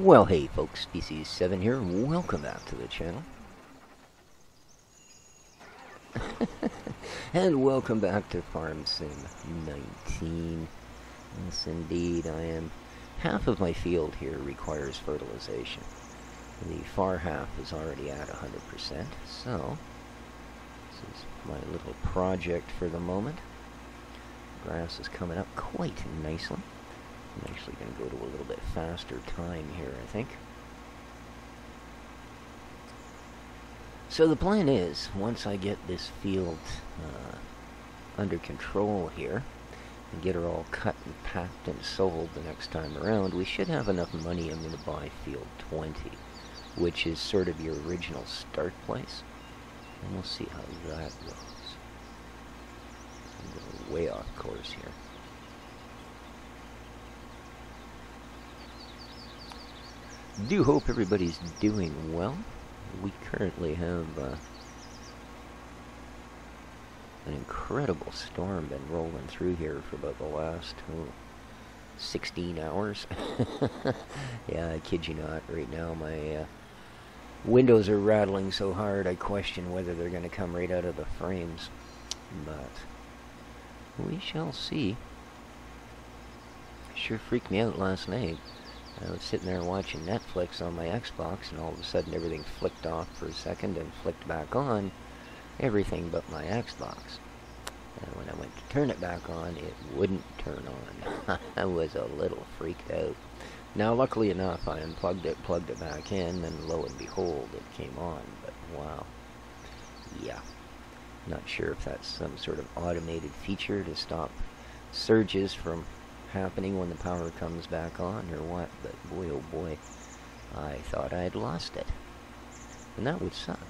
Well, hey folks, Species7 here. Welcome back to the channel. And welcome back to Farm Sim 19. Yes, indeed, I am. Half of my field here requires fertilization. The far half is already at 100%, so this is my little project for the moment. Grass is coming up quite nicely. I'm actually going to go to a little bit faster time here, I think. So the plan is, once I get this field under control here, and get her all cut and packed and sold the next time around, we should have enough money. I'm going to buy field 20, which is sort of your original start place. And we'll see how that goes. I'm going way off course here. Do hope everybody's doing well. We currently have an incredible storm been rolling through here for about the last 16 hours. Yeah, I kid you not. Right now my windows are rattling so hard I question whether they're going to come right out of the frames. But we shall see. Sure freaked me out last night. I was sitting there watching Netflix on my Xbox, and all of a sudden everything flicked off for a second and flicked back on. Everything but my Xbox. And when I went to turn it back on, it wouldn't turn on. I was a little freaked out. Now, luckily enough, I unplugged it, plugged it back in, and lo and behold, it came on. But wow. Yeah. Not sure if that's some sort of automated feature to stop surges from happening when the power comes back on or what, but boy oh boy, I thought I had lost it. And that would suck.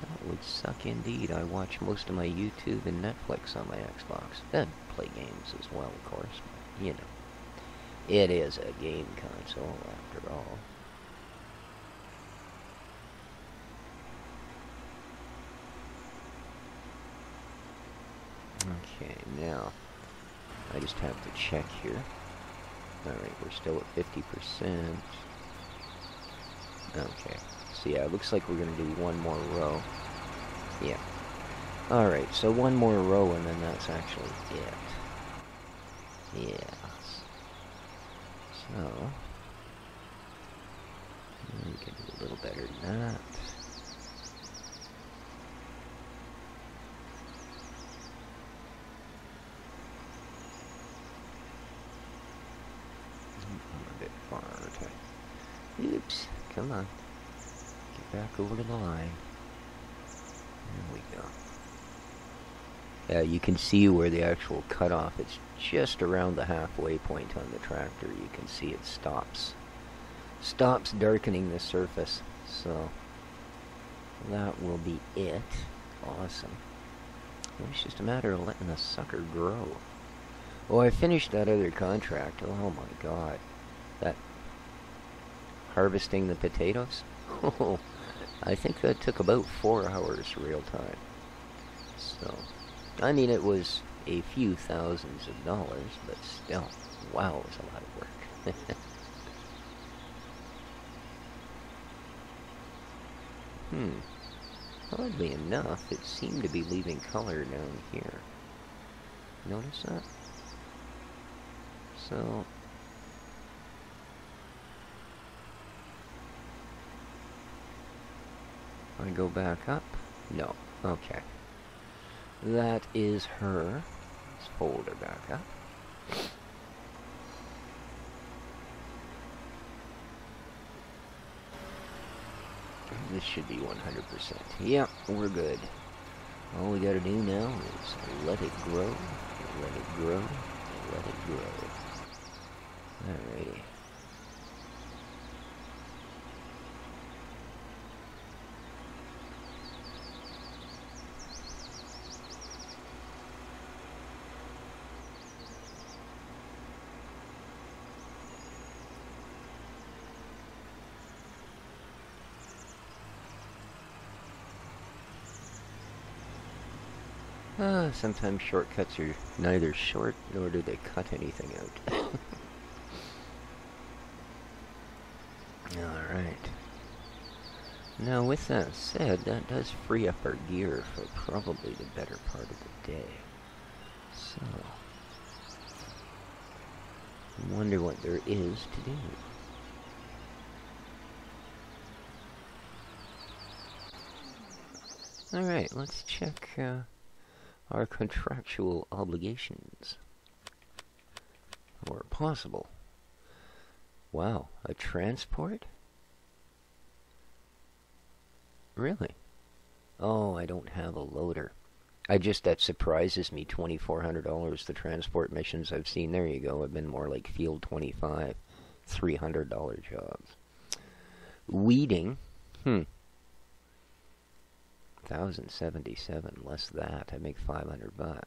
That would suck indeed. I watch most of my YouTube and Netflix on my Xbox. And play games as well, of course, but, you know. It is a game console, after all. Okay, now I just have to check here. Alright, we're still at 50%. Okay. So yeah, it looks like we're going to do one more row. Yeah. Alright, so one more row and then that's actually it. Yes. So, we can do a little better than that. Oops, come on. Get back over to the line. There we go. Yeah, you can see where the actual cutoff, it's just around the halfway point on the tractor. You can see it stops darkening the surface. So, that will be it. Awesome. It's just a matter of letting the sucker grow. Oh, I finished that other contract. Oh my god. That harvesting the potatoes? Oh, I think that took about 4 hours real time. So, I mean, it was a few thousands of dollars, but still, wow, it was a lot of work. Oddly enough, it seemed to be leaving color down here. Notice that? So, I go back up? No. Okay. That is her. Let's fold her back up. This should be 100%. Yeah, we're good. All we gotta do now is let it grow, let it grow, let it grow. Alrighty. Sometimes shortcuts are neither short nor do they cut anything out. Alright. Now, with that said, that does free up our gear for probably the better part of the day. So, I wonder what there is to do. Alright, let's check our contractual obligations. Or possible. Wow, a transport? Really? Oh, I don't have a loader. That surprises me, $2,400, the transport missions I've seen. There you go, have been more like Field 25, $300 jobs. Weeding, 1,077, less that, I make $500.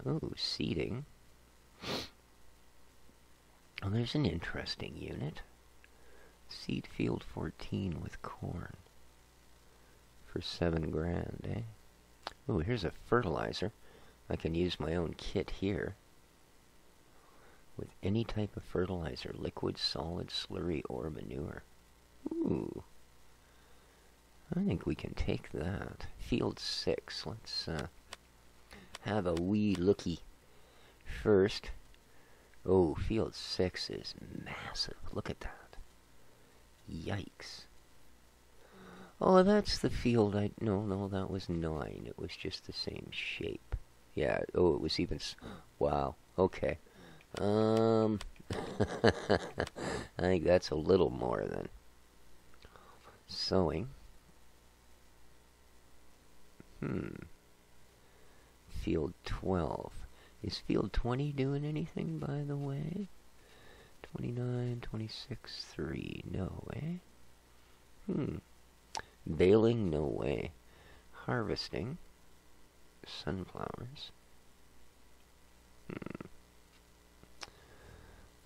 Oh, seeding. Oh, there's an interesting unit. Seed field 14 with corn. For $7,000, eh? Oh, here's a fertilizer. I can use my own kit here. With any type of fertilizer, liquid, solid, slurry, or manure. Ooh. I think we can take that. Field 6. Let's have a wee looky first. Oh, field 6 is massive. Look at that. Yikes. Oh, that's the field no, that was 9. It was just the same shape. Yeah, oh, it was even... Wow, okay. I think that's a little more than... Sowing. Field 12. Is field 20 doing anything, by the way? 29, 26, 3. No, eh? Baling? No way. Harvesting. Sunflowers.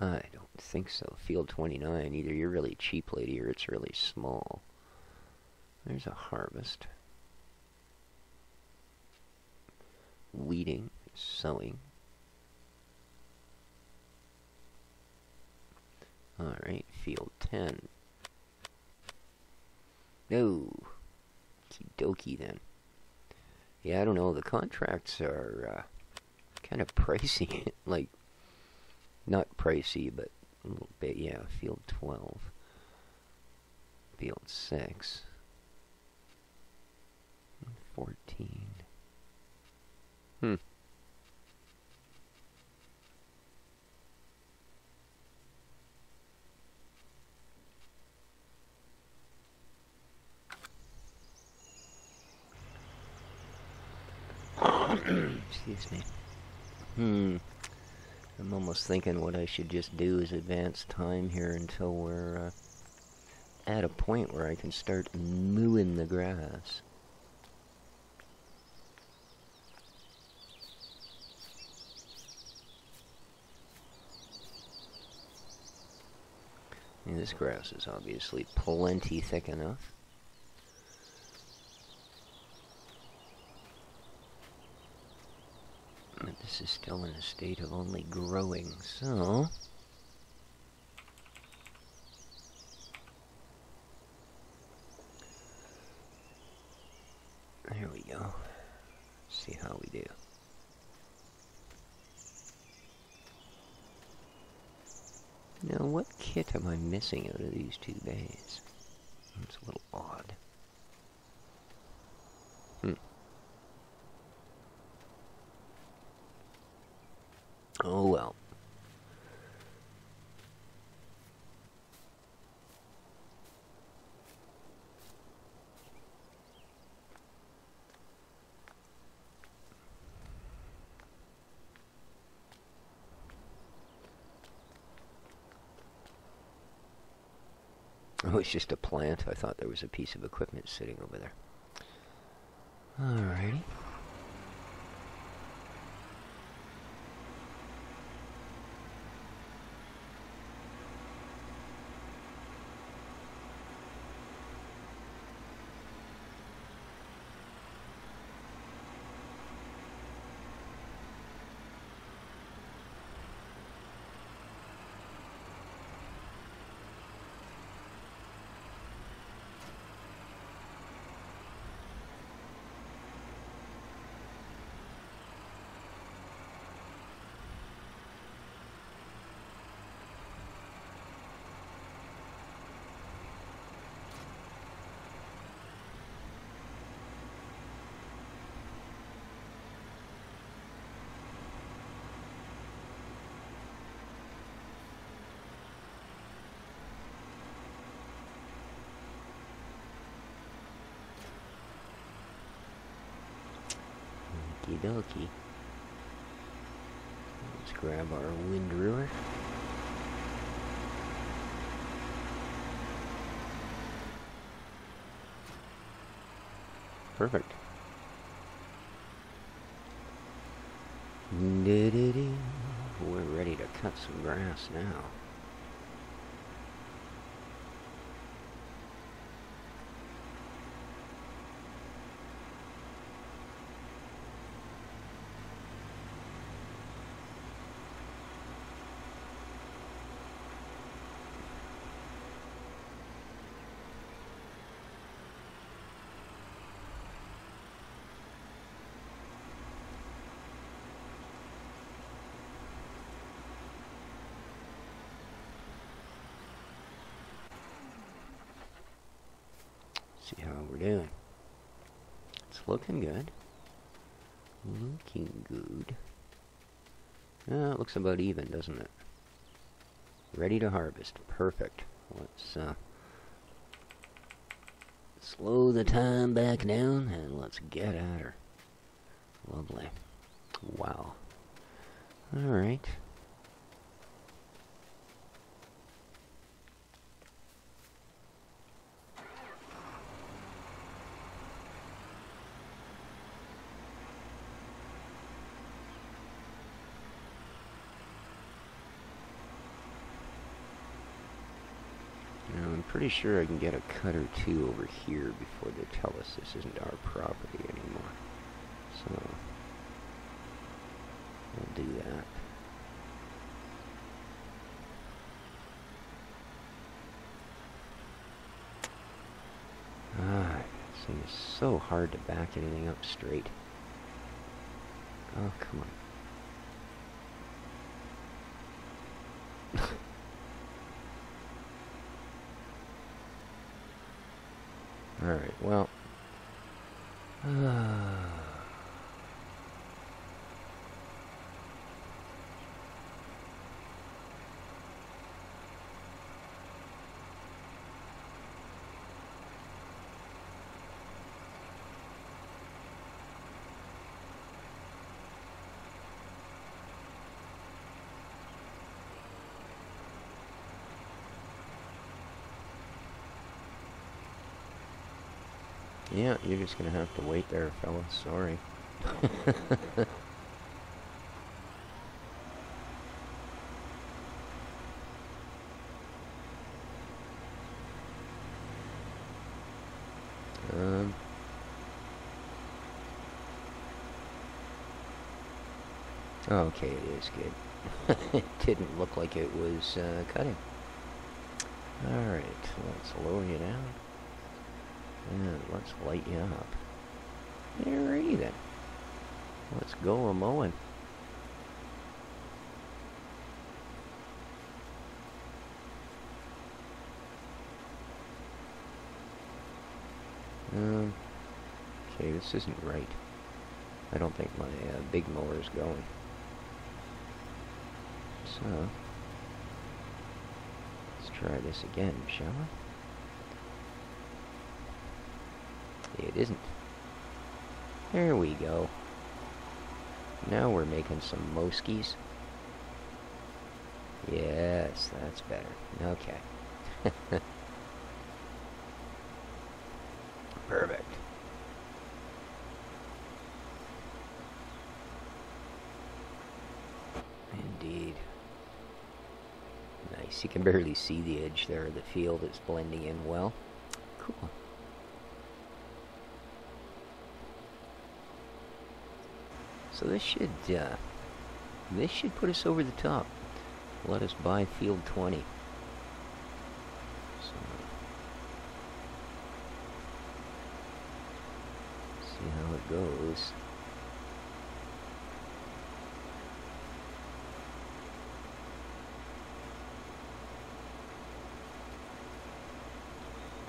I don't think so. Field 29. Either you're really cheap, lady, or it's really small. There's a harvest. Weeding. Sowing. Alright, field 10. No. Okie dokie then. Yeah, I don't know. The contracts are kind of pricey. Like, not pricey, but a little bit. Yeah, field 12. Field 6. 14. Excuse me. I'm almost thinking what I should just do is advance time here until we're at a point where I can start mooing the grass. And this grass is obviously plenty thick enough. But this is still in a state of only growing, so... There we go. See how we do. Now, what kit am I missing out of these 2 bays? It's a little odd. Oh well. Oh, it's just a plant. I thought there was a piece of equipment sitting over there. Alrighty. Okie dokie. Let's grab our windrower. Perfect. We're ready to cut some grass now. See how we're doing. It's looking good. Looking good. It looks about even, doesn't it? Ready to harvest. Perfect. Let's slow the time back down and let's get at her. Lovely. Wow. Alright. I'm pretty sure I can get a cut or two over here before they tell us this isn't our property anymore. So, we'll do that. It seems so hard to back anything up straight. Oh, come on. Alright, well. Yeah, you're just gonna have to wait there, fella. Sorry. Okay, it is good. It didn't look like it was cutting. Alright, let's lower you down. And let's light you up. Alrighty then. Let's go a-mowing. Okay, this isn't right. I don't think my big mower's going. So, let's try this again, shall we? It isn't. There we go. Now we're making some moskies. Yes, that's better. Okay. Perfect. Indeed. Nice. You can barely see the edge there of the field. It's blending in well. Cool. So this should put us over the top. Let us buy field 20. So, see how it goes.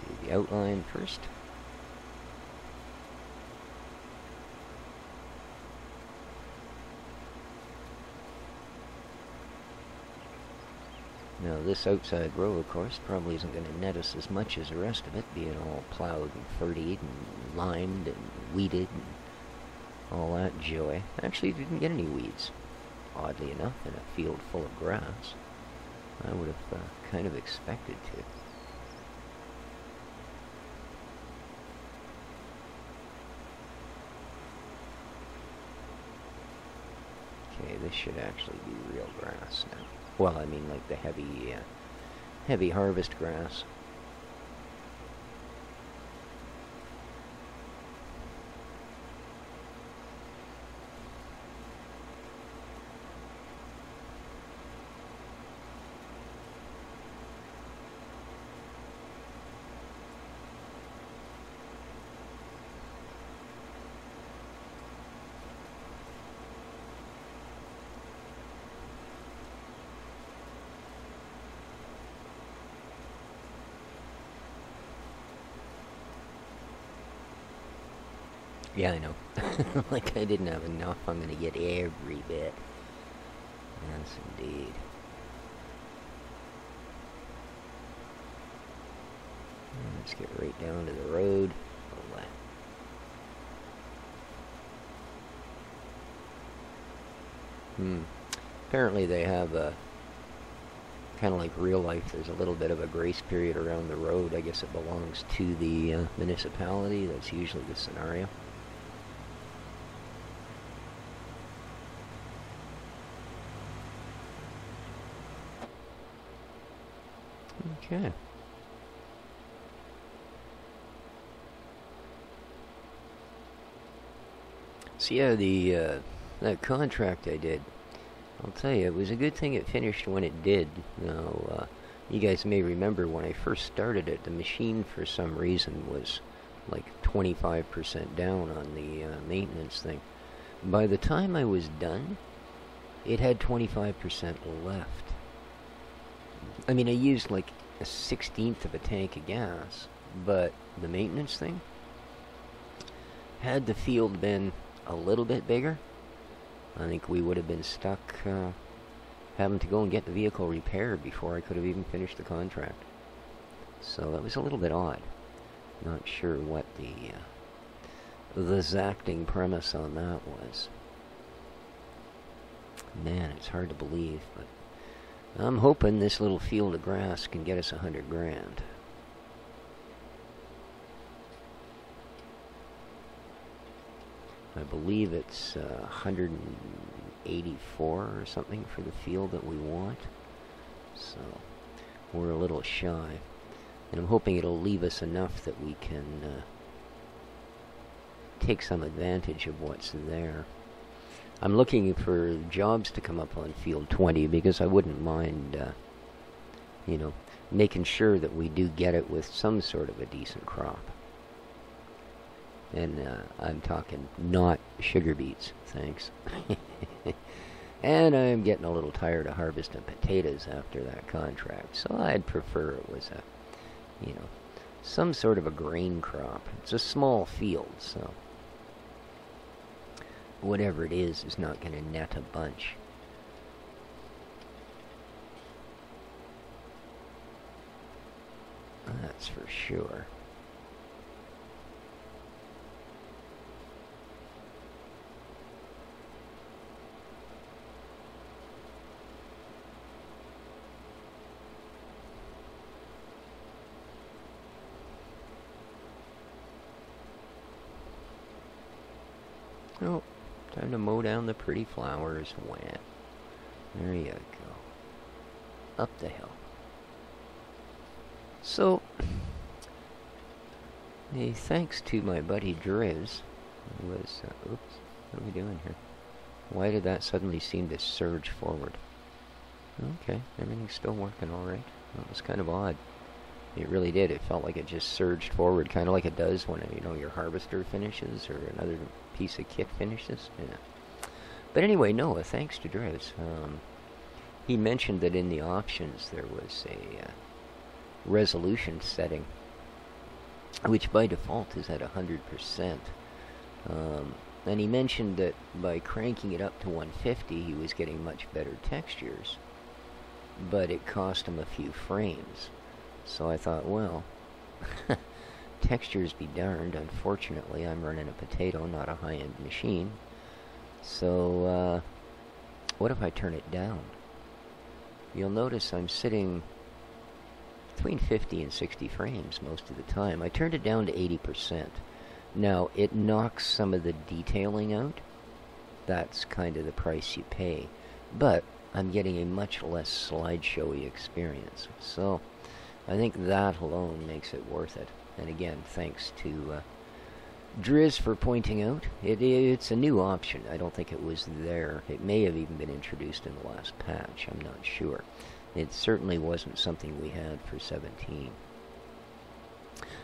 Do the outline first. Now this outside row, of course, probably isn't going to net us as much as the rest of it, being all plowed and 30'd and limed and weeded and all that joy. Actually, didn't get any weeds, oddly enough, in a field full of grass. I would have kind of expected to. Okay, this should actually be real grass now. Well, I mean like the heavy harvest grass. Yeah, I know. Like I didn't have enough. I'm gonna get every bit. Yes, indeed. Let's get right down to the road. Apparently they have a kind of like real life. There's a little bit of a grace period around the road. I guess it belongs to the municipality. That's usually the scenario. Okay. So yeah, that contract I did, I'll tell you, it was a good thing it finished when it did. Now, you guys may remember when I first started it, the machine for some reason was like 25% down on the maintenance thing. By the time I was done, it had 25% left. I mean, I used like a 1/16 of a tank of gas, but the maintenance thing, had the field been a little bit bigger, I think we would have been stuck having to go and get the vehicle repaired before I could have even finished the contract. So that was a little bit odd. Not sure what the exacting premise on that was. Man, it's hard to believe, but I'm hoping this little field of grass can get us 100 grand. I believe it's 184 or something for the field that we want. So we're a little shy. And I'm hoping it'll leave us enough that we can take some advantage of what's there. I'm looking for jobs to come up on field 20 because I wouldn't mind, making sure that we do get it with some sort of a decent crop. And I'm talking not sugar beets, thanks. And I'm getting a little tired of harvesting potatoes after that contract, so I'd prefer it was some sort of a grain crop. It's a small field, so whatever it is not going to net a bunch. That's for sure. Oh, time to mow down the pretty flowers. Wham. There you go. Up the hill. So, thanks to my buddy Driz, who was, oops, what are we doing here? Why did that suddenly seem to surge forward? Okay, everything's still working alright. That was kind of odd. It really did. It felt like it just surged forward, kind of like it does when, your harvester finishes or another piece of kit finishes. Yeah. But anyway, Noah, thanks to Driz. He mentioned that in the options there was a resolution setting, which by default is at 100%. And he mentioned that by cranking it up to 150, he was getting much better textures, but it cost him a few frames. So I thought, well, Textures be darned. Unfortunately, I'm running a potato, not a high-end machine. So, what if I turn it down? You'll notice I'm sitting between 50 and 60 frames most of the time. I turned it down to 80%. Now, it knocks some of the detailing out. That's kind of the price you pay. But I'm getting a much less slideshowy experience. So, I think that alone makes it worth it. And again, thanks to Driz for pointing out. It's a new option. I don't think it was there. It may have even been introduced in the last patch. I'm not sure. It certainly wasn't something we had for 17.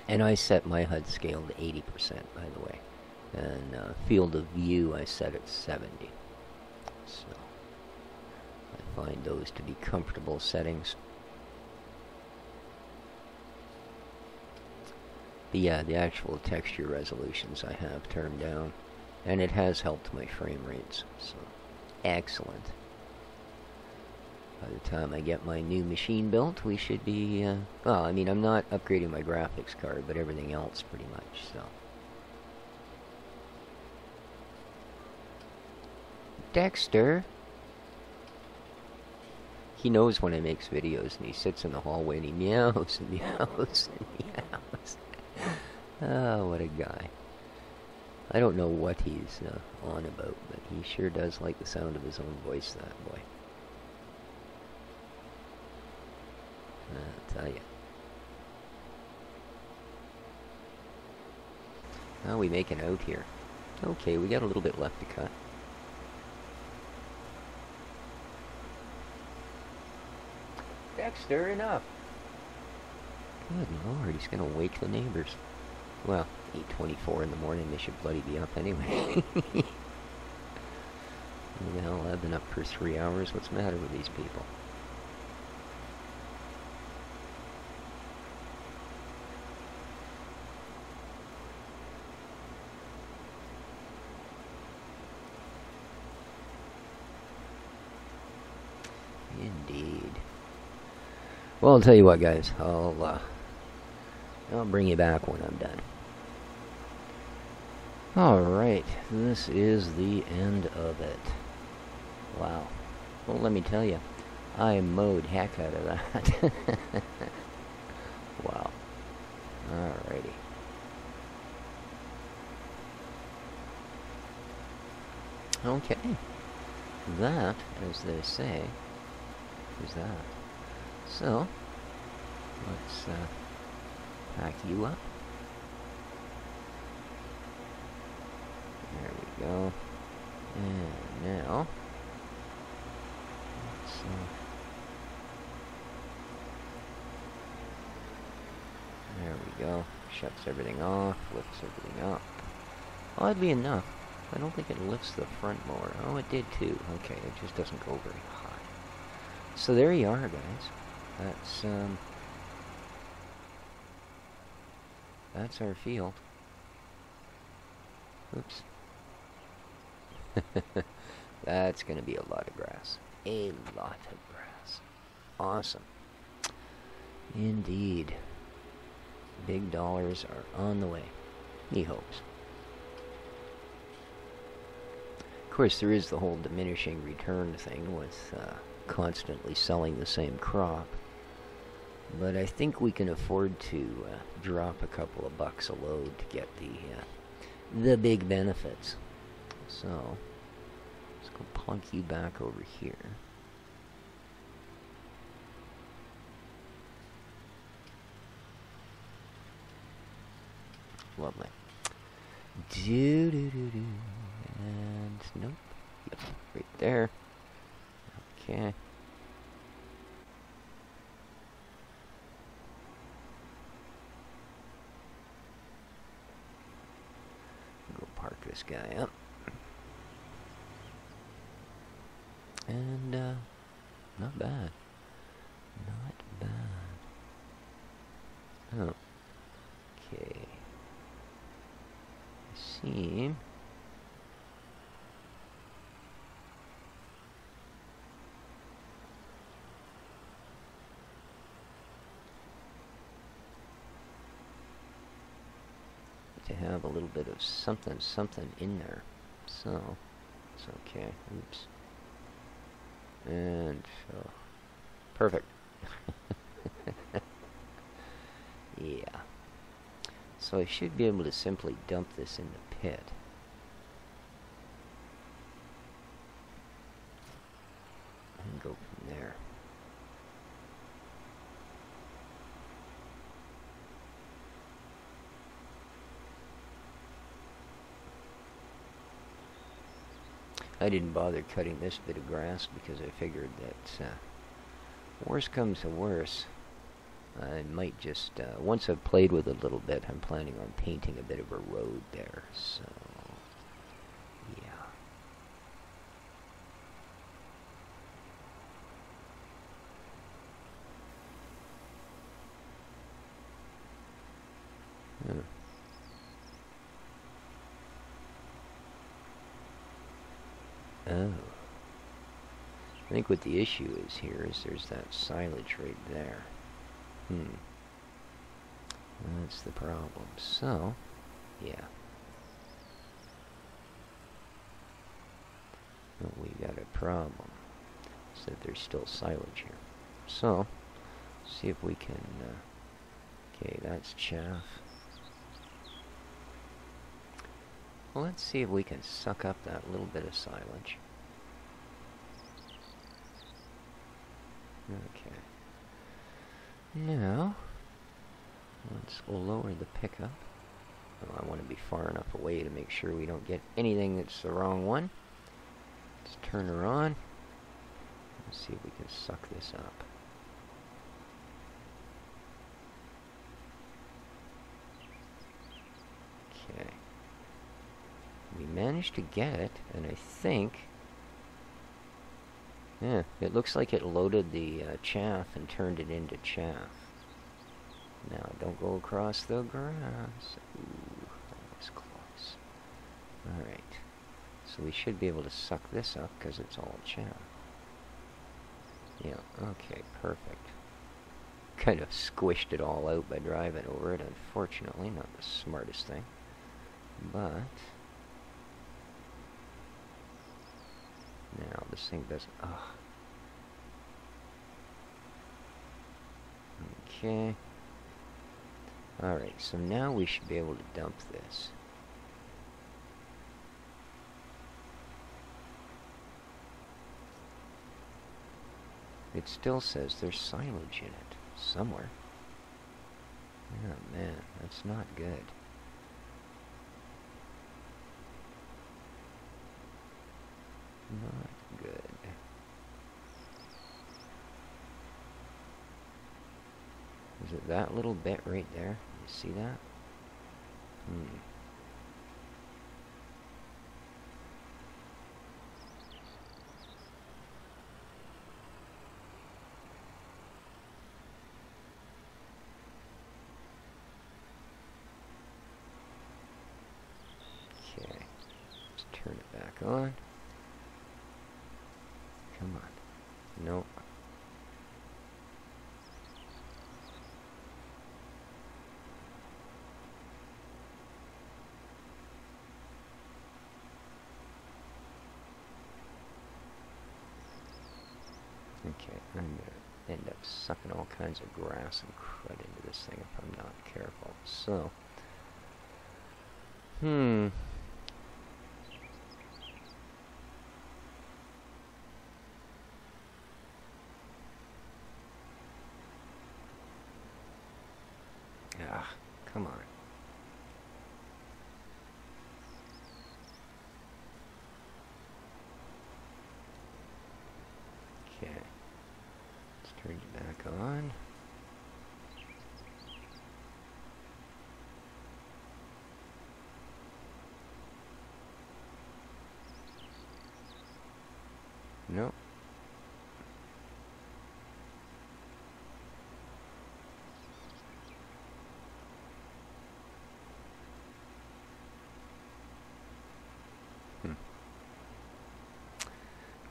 And I set my HUD scale to 80%, by the way. And field of view I set at 70. So I find those to be comfortable settings. But yeah, the actual texture resolutions I have turned down. And it has helped my frame rates. So, excellent. By the time I get my new machine built, we should be, well, I mean, I'm not upgrading my graphics card, but everything else pretty much, so. Dexter! He knows when I make videos, and he sits in the hallway, and he meows, and meows, and meows. Oh, what a guy. I don't know what he's on about, but he sure does like the sound of his own voice, that boy. I'll tell you. How are we making out here? Okay, we got a little bit left to cut. Dexter, enough! Good lord, he's gonna wake the neighbors. Well, 8:24 in the morning, they should bloody be up anyway. The hell, I've been up for 3 hours. What's the matter with these people? Indeed. Well, I'll tell you what, guys. I'll bring you back when I'm done. Alright, this is the end of it. Wow. Well, let me tell you, I mowed heck out of that. Wow. Alrighty. Okay. That, as they say, is that. So, let's pack you up. There we go. And now, let's there we go. Shuts everything off, lifts everything up. Oddly enough, I don't think it lifts the front mower. Oh, it did too. Okay, it just doesn't go very high. So there you are, guys. That's our field. Oops. That's going to be a lot of grass. A lot of grass. Awesome. Indeed. Big dollars are on the way. He hopes. Of course, there is the whole diminishing return thing with constantly selling the same crop. But I think we can afford to drop a couple of bucks a load to get the big benefits. So, let's go plunk you back over here. Lovely. Do-do-do-do. And nope. Yep, right there. Okay. Go park this guy up. And, not bad. Not bad. Oh. Okay. See. like to have a little bit of something in there. So, it's okay. Oops. And, perfect. Yeah. So I should be able to simply dump this in the pit. And go from there. I didn't bother cutting this bit of grass because I figured that worse comes to worse. I might just, once I've played with it a little bit, I'm planning on painting a bit of a road there, so, yeah. Oh. I think what the issue is here is there's that silage right there. That's the problem. So, yeah. But we got a problem. Is that there's still silage here. So, see if we can, okay, that's chaff. Well, let's see if we can suck up that little bit of silage. Okay. Now, we'll lower the pickup. Oh, I want to be far enough away to make sure we don't get anything that's the wrong one. Let's turn her on. Let's see if we can suck this up. Okay. We managed to get it, and I think... yeah, it looks like it loaded the chaff and turned it into chaff. Now, don't go across the grass. Ooh, that was close. Alright. So we should be able to suck this up because it's all chaff. Yeah, okay, perfect. Kind of squished it all out by driving over it, unfortunately. Not the smartest thing. But... now, this thing doesn't... ugh. Okay. Alright, so now we should be able to dump this. It still says there's silage in it. Somewhere. Oh man, that's not good. Not good. Is it that little bit right there? You see that? Okay. Let's turn it back on. Come on. Nope. Okay, I'm going to end up sucking all kinds of grass and crud into this thing if I'm not careful. So, ah, come on. Okay. Let's turn you back on. Nope.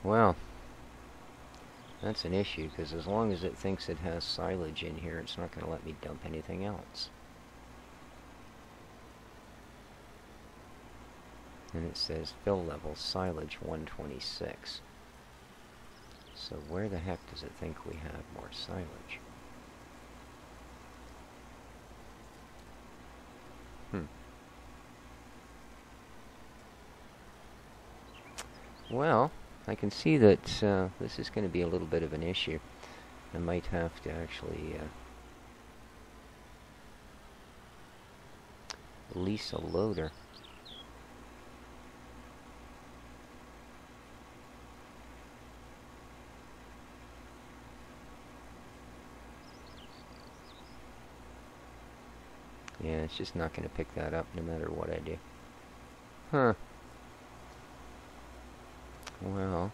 Well, that's an issue, because as long as it thinks it has silage in here, it's not going to let me dump anything else. And it says fill level silage 126. So where the heck does it think we have more silage? Well, I can see that this is going to be a little bit of an issue. I might have to actually lease a loader. Yeah, it's just not going to pick that up no matter what I do. Huh. Well.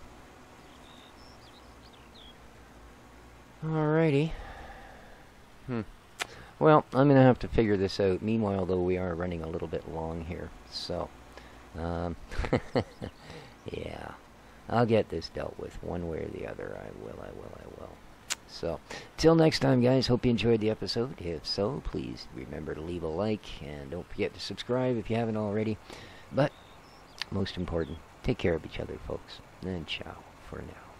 Alrighty. Well, I'm going to have to figure this out. Meanwhile, though, we are running a little bit long here. So, yeah. I'll get this dealt with one way or the other. I will. So, till next time, guys, hope you enjoyed the episode. If so, please remember to leave a like, and don't forget to subscribe if you haven't already. But, most important, take care of each other, folks. And ciao for now.